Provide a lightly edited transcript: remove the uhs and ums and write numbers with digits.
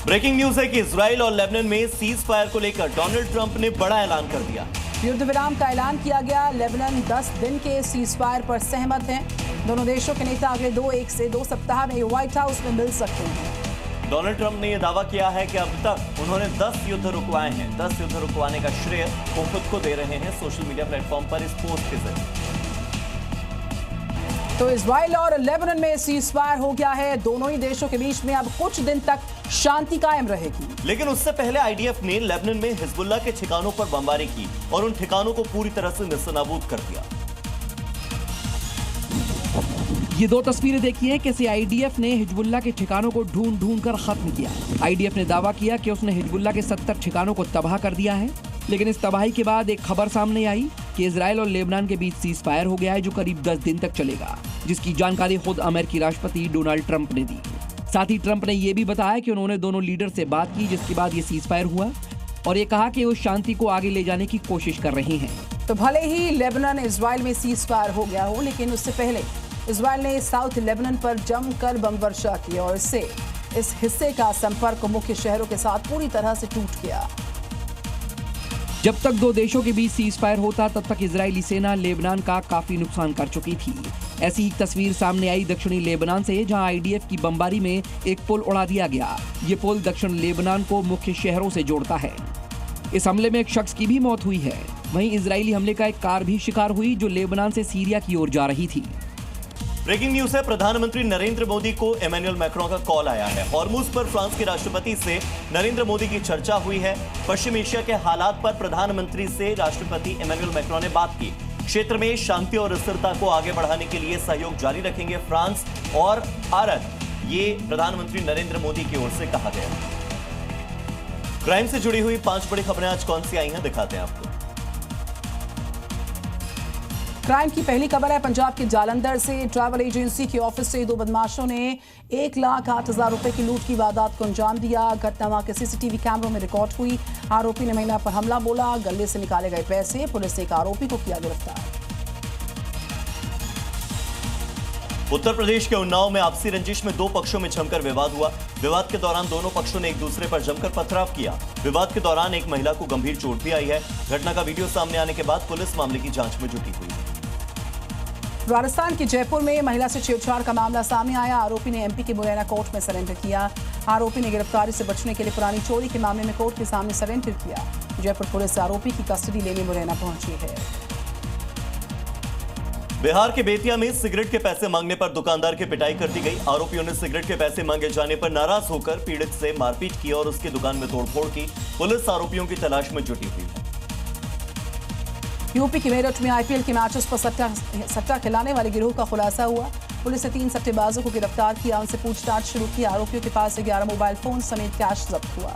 Breaking news है कि Israel और लेबनान में सीज फायर को लेकर डोनाल्ड ट्रंप ने बड़ा ऐलान कर दिया। युद्ध विराम का ऐलान किया गया। लेबनान 10 दिन के सीज फायर पर सहमत हैं। दोनों देशों के नेता अगले 1 से 2 सप्ताह में व्हाइट हाउस में मिल सकते हैं। डोनाल्ड ट्रंप ने यह दावा किया है कि अब तक उन्होंने 10 युद्ध रुकवाए हैं। 10 युद्ध रुकवाने का श्रेय वो खुद को दे रहे हैं सोशल मीडिया प्लेटफॉर्म पर इस पोस्ट के जरिए। तो इजराइल और लेबनान में सीज फायर हो गया है। दोनों ही देशों के बीच में अब कुछ दिन तक शांति कायम रहेगी। लेकिन उससे पहले आईडीएफ ने लेबनान में हिजबुल्लाह के ठिकानों पर बमबारी की और उन ठिकानों को पूरी तरह से नेस्तनाबूद कर दिया। ये 2 तस्वीरें देखिए कैसे आईडीएफ ने हिजबुल्लाह के ठिकानों को ढूंढ कर खत्म किया। आईडीएफ ने दावा किया कि उसने हिजबुल्लाह के 70 ठिकानों को तबाह कर दिया है। लेकिन इस तबाही के बाद एक खबर सामने आई कि इजराइल और लेबनान के बीच सीज फायर हो गया है, जो करीब 10 दिन तक चलेगा, जिसकी जानकारी खुद अमेरिकी राष्ट्रपति डोनाल्ड ट्रंप ने दी। साथ ही ट्रंप ने यह भी बताया कि उन्होंने दोनों लीडर से बात की, जिसके बाद ये सीज फायर हुआ, और ये कहा कि वो शांति को आगे ले जाने की कोशिश कर रहे हैं। तो भले ही लेबनान इजराइल में सीज फायर हो गया हो, लेकिन उससे पहले इजराइल ने साउथ लेबनान पर जमकर बम वर्षा की और इससे इस हिस्से का संपर्क मुख्य शहरों के साथ पूरी तरह से टूट गया। जब तक 2 देशों के बीच सीज फायर होता, तब तक इजरायली सेना लेबनान का काफी नुकसान कर चुकी थी। ऐसी ही तस्वीर सामने आई दक्षिणी लेबनान से, जहां आईडीएफ की बमबारी में एक पुल उड़ा दिया गया। ये पुल दक्षिण लेबनान को मुख्य शहरों से जोड़ता है। इस हमले में एक शख्स की भी मौत हुई है। वहीं इजरायली हमले का एक कार भी शिकार हुई, जो लेबनान से सीरिया की ओर जा रही थी। ब्रेकिंग न्यूज है, प्रधानमंत्री नरेंद्र मोदी को इमैनुअल मैक्रों का कॉल आया है। हॉर्मुज पर फ्रांस के राष्ट्रपति से नरेंद्र मोदी की चर्चा हुई है। पश्चिम एशिया के हालात पर प्रधानमंत्री से राष्ट्रपति इमैनुअल मैक्रों ने बात की। क्षेत्र में शांति और स्थिरता को आगे बढ़ाने के लिए सहयोग जारी रखेंगे फ्रांस और भारत, ये प्रधानमंत्री नरेंद्र मोदी की ओर से कहा गया। क्राइम से जुड़ी हुई 5 बड़ी खबरें आज कौन सी आई हैं, दिखाते हैं आपको। क्राइम की पहली खबर है पंजाब के जालंधर से। ट्रैवल एजेंसी के ऑफिस से 2 बदमाशों ने 1,08,000 रुपए की लूट की वारदात को अंजाम दिया। घटना वहां के सीसीटीवी कैमरों में रिकॉर्ड हुई। आरोपी ने महिला पर हमला बोला। गले से निकाले गए पैसे। पुलिस ने एक आरोपी को किया गिरफ्तार। उत्तर प्रदेश के उन्नाव में आपसी रंजिश में 2 पक्षों में जमकर विवाद हुआ। विवाद के दौरान दोनों पक्षों ने एक दूसरे पर जमकर पथराव किया। विवाद के दौरान एक महिला को गंभीर चोट भी आई है। घटना का वीडियो सामने आने के बाद पुलिस मामले की जांच में जुटी हुई है। राजस्थान के जयपुर में महिला से छेड़छाड़ का मामला सामने आया। आरोपी ने एमपी के मुरैना कोर्ट में सरेंडर किया। आरोपी ने गिरफ्तारी से बचने के लिए पुरानी चोरी के मामले में कोर्ट के सामने सरेंडर किया। जयपुर पुलिस आरोपी की कस्टडी लेने मुरैना पहुंची है। बिहार के बेतिया में सिगरेट के पैसे मांगने पर दुकानदार की पिटाई कर दी गई। आरोपियों ने सिगरेट के पैसे मांगे जाने पर नाराज होकर पीड़ित से मारपीट की और उसकी दुकान में तोड़फोड़ की। पुलिस आरोपियों की तलाश में जुटी हुई है। यूपी के मेरठ में आईपीएल के मैचेस पर सट्टा खिलाने वाले गिरोह का खुलासा हुआ। पुलिस ने 3 सट्टेबाजों को गिरफ्तार किया। उनसे पूछताछ शुरू की। आरोपियों के पास से 11 मोबाइल फोन समेत कैश जब्त हुआ।